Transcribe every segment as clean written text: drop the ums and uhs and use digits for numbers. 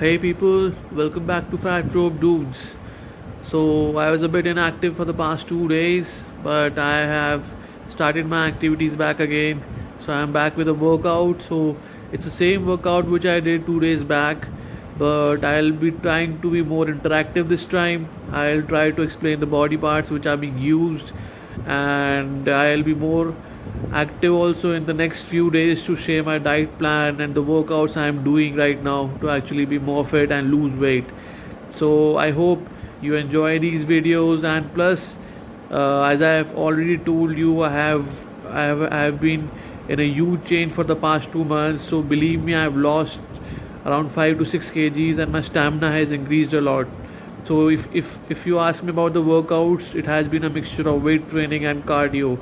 Hey people, welcome back to Fat Rope Dudes. So, I was a bit inactive for the past 2 days, but I have started my activities back again. So, I'm back with a workout. So, it's the same workout which I did 2 days back, but I'll be trying to be more interactive this time. I'll try to explain the body parts which are being used, and I'll be more active also in the next few days to share my diet plan and the workouts I'm doing right now to actually be more fit and lose weight. So I hope you enjoy these videos, and plus, as I have already told you, I have been in a huge change for the past 2 months. So believe me, I've lost around 5 to 6 kgs and my stamina has increased a lot. So if you ask me about the workouts, it has been a mixture of weight training and cardio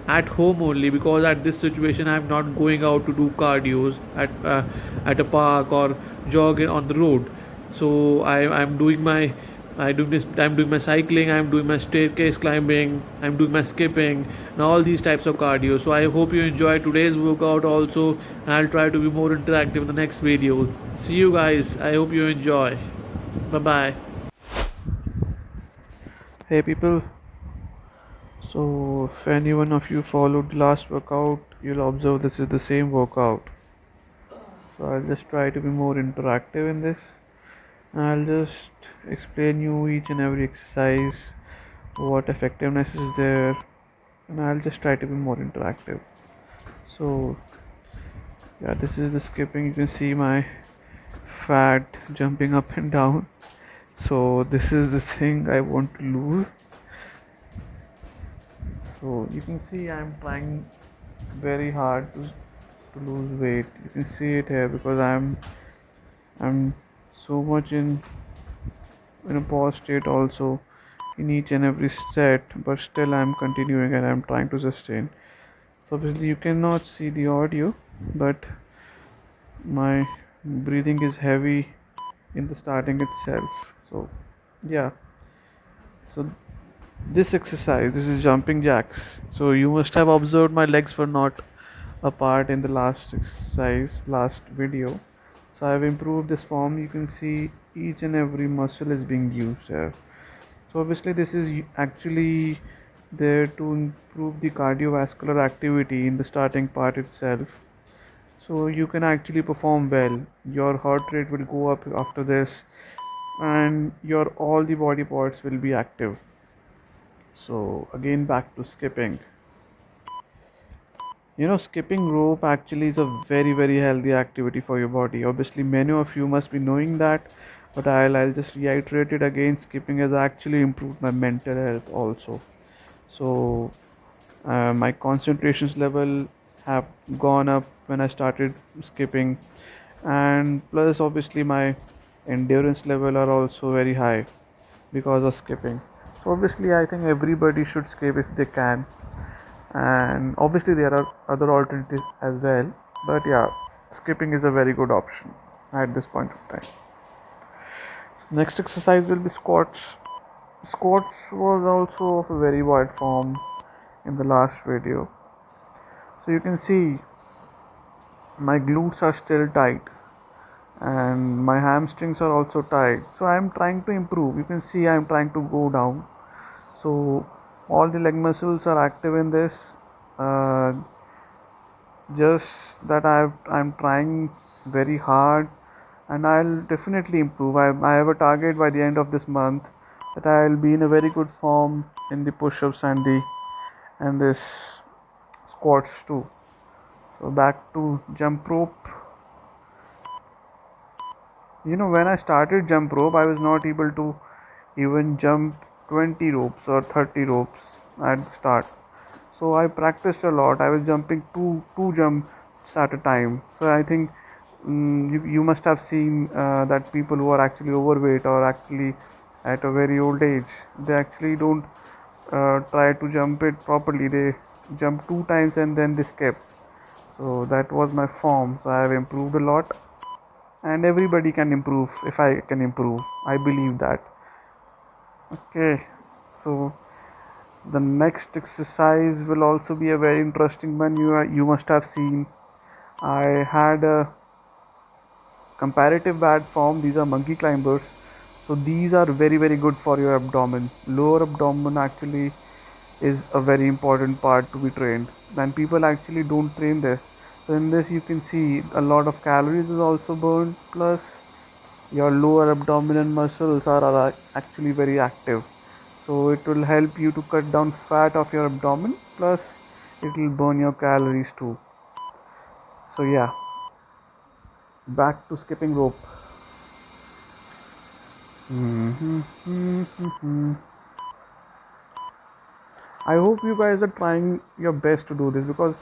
at home only, because at this situation I'm not going out to do cardios at a park or jogging on the road. So I'm doing my I'm doing my cycling, I'm doing my staircase climbing, I'm doing my skipping, and all these types of cardio. So I hope you enjoy today's workout also, and I'll try to be more interactive in the next video. See you guys. I hope you enjoy. Bye bye. Hey people, so if any one of you followed the last workout, you'll observe this is the same workout. So I'll just try to be more interactive in this. I'll just explain you each and every exercise, what effectiveness is there, and I'll just try to be more interactive. So yeah, this is the skipping. You can see my fat jumping up and down. So this is the thing I want to lose. So you can see I'm trying very hard to lose weight. You can see it here because I'm so much in a pause state also in each and every set, but still I'm continuing and I'm trying to sustain. So obviously you cannot see the audio, but my breathing is heavy in the starting itself. So yeah, so this is jumping jacks. So you must have observed my legs were not apart in the last exercise, last video. So I've improved this form. You can see each and every muscle is being used here. So obviously this is actually there to improve the cardiovascular activity in the starting part itself. So you can actually perform well. Your heart rate will go up after this, and your all the body parts will be active. So again, back to skipping. Skipping rope actually is a very healthy activity for your body. Obviously many of you must be knowing that, but I'll just reiterate it again. Skipping has actually improved my mental health also. So my concentrations level have gone up when I started skipping, and plus obviously my endurance level are also very high because of skipping. So obviously I think everybody should skip if they can, and obviously there are other alternatives as well, but yeah, skipping is a very good option at this point of time. Next exercise will be squats. Squats was also of a very wide form in the last video. So you can see my glutes are still tight and my hamstrings are also tight. So I'm trying to improve. You can see I'm trying to go down. So all the leg muscles are active in this. Uh, just that I'm trying very hard, and I'll definitely improve. I have a target by the end of this month that I'll be in a very good form in the push-ups and this squats too. So back to jump rope. When I started jump rope, I was not able to even jump 20 ropes or 30 ropes at the start. So I practiced a lot. I was jumping two jumps at a time. So I think you must have seen that people who are actually overweight or actually at a very old age, they actually don't try to jump it properly. They jump 2 times and then they skip. So that was my form. So I have improved a lot, and everybody can improve if I can improve. I believe that. Okay, so the next exercise will also be a very interesting one. You must have seen I had a comparative bad form, these are monkey climbers. So these are very very good for your abdomen. Lower abdomen actually is a very important part to be trained, and people actually don't train this. So in this you can see a lot of calories is also burned, plus your lower abdominal muscles are actually very active. So it will help you to cut down fat of your abdomen, plus it will burn your calories too. So yeah, back to skipping rope. I hope you guys are trying your best to do this, because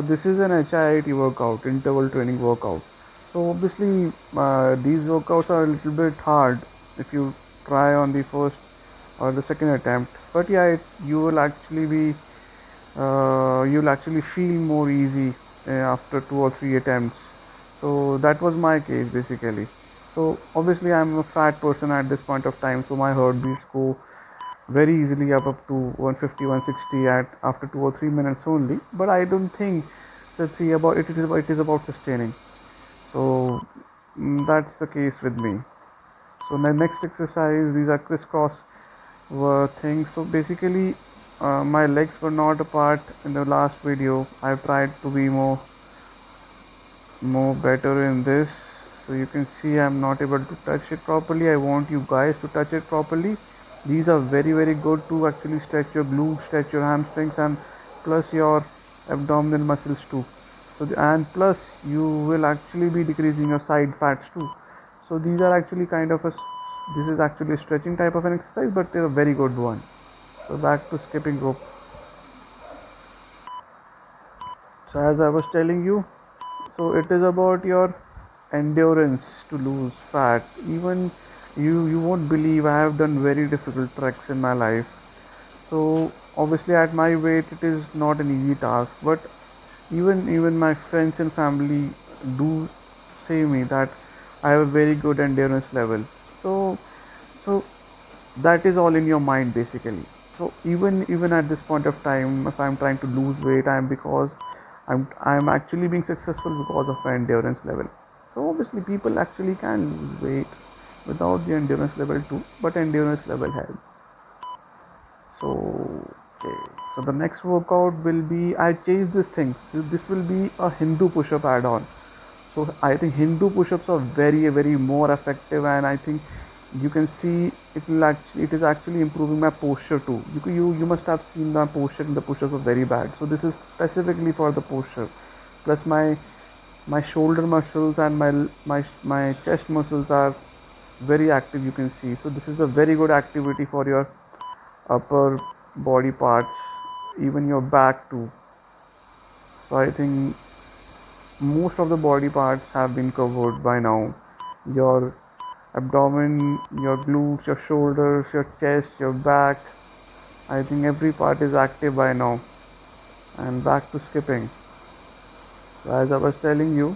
this is an HIIT workout, interval training workout. So obviously these workouts are a little bit hard if you try on the first or the second attempt. But yeah, you'll actually feel more easy after 2 or 3 attempts. So that was my case basically. So obviously I'm a fat person at this point of time, so my heartbeats go very easily up to 150 160 at after 2 or 3 minutes only. But I don't think that see about it is about sustaining. So that's the case with me. So the next exercise, these are crisscross things. So basically my legs were not apart in the last video. I've tried to be more better in this. So you can see I'm not able to touch it properly. I want you guys to touch it properly. These are very very good to actually stretch your glutes, stretch your hamstrings, and plus your abdominal muscles too. So and plus you will actually be decreasing your side fats too. So these are actually kind of this is actually a stretching type of an exercise, but they're a very good one. So back to skipping rope. So as I was telling you, so it is about your endurance to lose fat. Even you won't believe I have done very difficult treks in my life. So obviously at my weight it is not an easy task, but even my friends and family do say me that I have a very good endurance level. So so that is all in your mind basically. So even at this point of time, if I'm trying to lose weight, I'm actually being successful because of my endurance level. So obviously people actually can lose weight without the endurance level too, but endurance level helps. So okay, so the next workout will be, I changed this thing. This will be a Hindu push-up add-on. So I think Hindu push-ups are very very more effective, and I think you can see it is actually improving my posture too. You must have seen my posture in the push-ups are very bad. So this is specifically for the posture. Plus my shoulder muscles and my chest muscles are very active, you can see. So this is a very good activity for your upper body parts, even your back too. So I think most of the body parts have been covered by now. Your abdomen, your glutes, your shoulders, your chest, your back. I think every part is active by now. And back to skipping. So as I was telling you,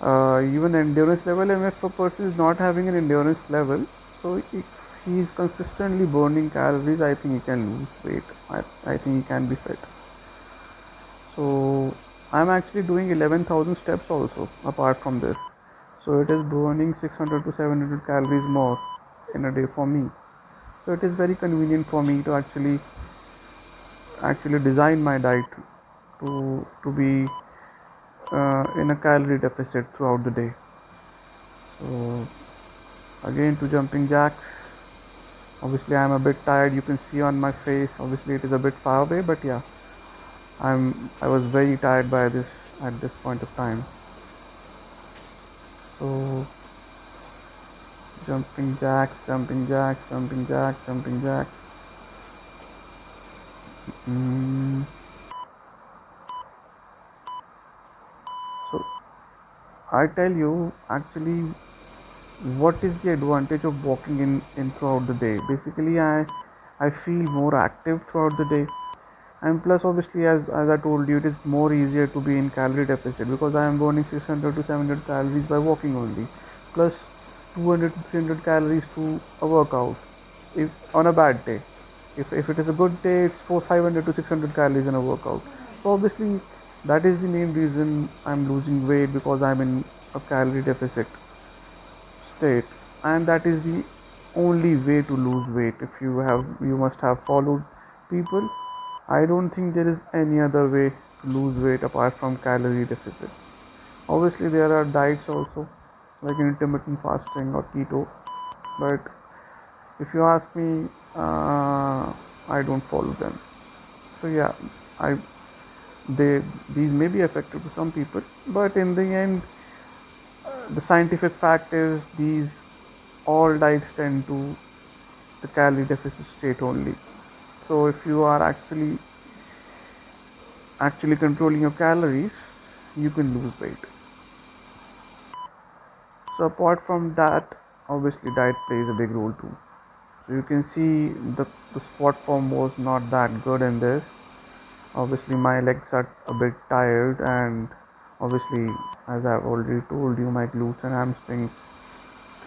even endurance level, and if a person is not having an endurance level, so if he is consistently burning calories, I think he can lose weight. I think he can be fit. So I'm actually doing 11,000 steps also apart from this. So it is burning 600 to 700 calories more in a day for me. So it is very convenient for me to actually design my diet to be in a calorie deficit throughout the day. So again, to jumping jacks. Obviously I'm a bit tired, you can see on my face. Obviously it is a bit far away, but yeah, I was very tired by this at this point of time. So jumping jacks, jumping jacks, jumping jacks, jumping jacks. So I tell you actually what is the advantage of walking in throughout the day. Basically I feel more active throughout the day, and plus obviously as I told you, it is more easier to be in calorie deficit because I am burning 600 to 700 calories by walking only, plus 200 to 300 calories to a workout if on a bad day. If it is a good day, it's 500 to 600 calories in a workout. So obviously that is the main reason I'm losing weight, because I'm in a calorie deficit state, and that is the only way to lose weight. If you must have followed people, I don't think there is any other way to lose weight apart from calorie deficit. Obviously there are diets also, like intermittent fasting or keto, but if you ask me, I don't follow them. So yeah, I they these may be effective to some people, but in the end, the scientific fact is these all diets tend to the calorie deficit state only. So if you are actually controlling your calories, you can lose weight. So apart from that, obviously diet plays a big role too. So you can see the spot form was not that good in this. Obviously my legs are a bit tired, and obviously, as I've already told you, my glutes and hamstrings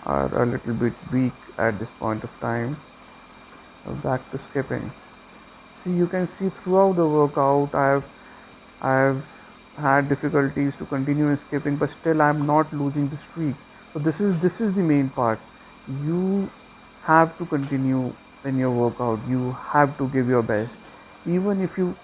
are a little bit weak at this point of time. So back to skipping. See, you can see throughout the workout I've had difficulties to continue in skipping, but still I'm not losing the streak. So this is the main part. You have to continue in your workout. You have to give your best. Even if you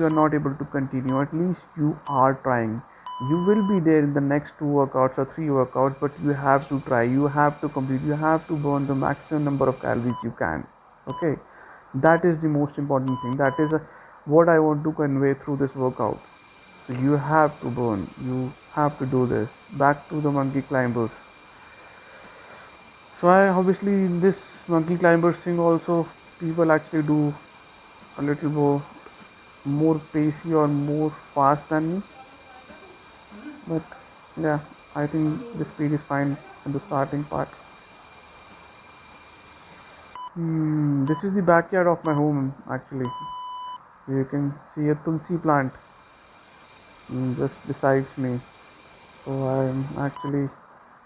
are not able to continue, at least you are trying. You will be there in the next two workouts or three workouts, but you have to try. You have to complete. You have to burn the maximum number of calories you can. Okay, that is the most important thing. That is what I want to convey through this workout. So you have to burn. You have to do this. Back to the monkey climbers. So I obviously in this monkey climbers thing also, people actually do a little more pacey or more fast than me. But yeah, I think the speed is fine in the starting part. This is the backyard of my home actually. You can see a tulsi plant just besides me. So I'm actually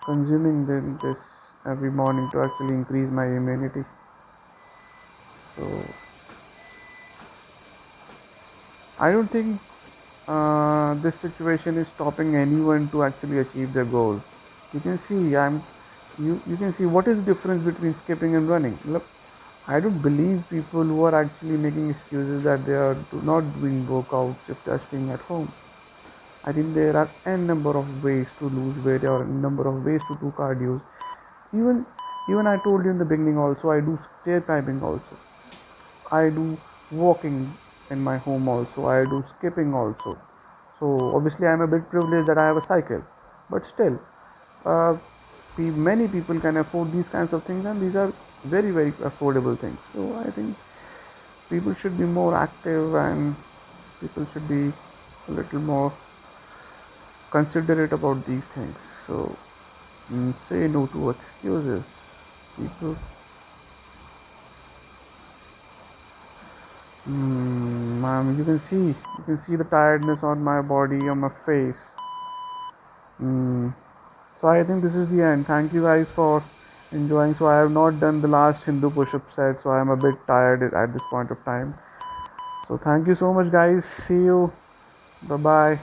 consuming this every morning to actually increase my immunity. So I don't think this situation is stopping anyone to actually achieve their goals. You can see you can see what is the difference between skipping and running. Look, I don't believe people who are actually making excuses that they are not doing workouts if they are staying at home. I think there are n number of ways to lose weight or n number of ways to do cardio. Even even I told you in the beginning also, I do stair climbing also. I do walking in my home also. I do skipping also. So obviously I'm a bit privileged that I have a cycle, but still, uh, many people can afford these kinds of things, and these are very affordable things. So I think people should be more active, and people should be a little more considerate about these things. So say no to excuses. People, you can see the tiredness on my body, on my face. Mm, so I think this is the end. Thank you guys for enjoying. So I have not done the last Hindu push-up set, so I am a bit tired at this point of time. So thank you so much, guys. See you. Bye bye.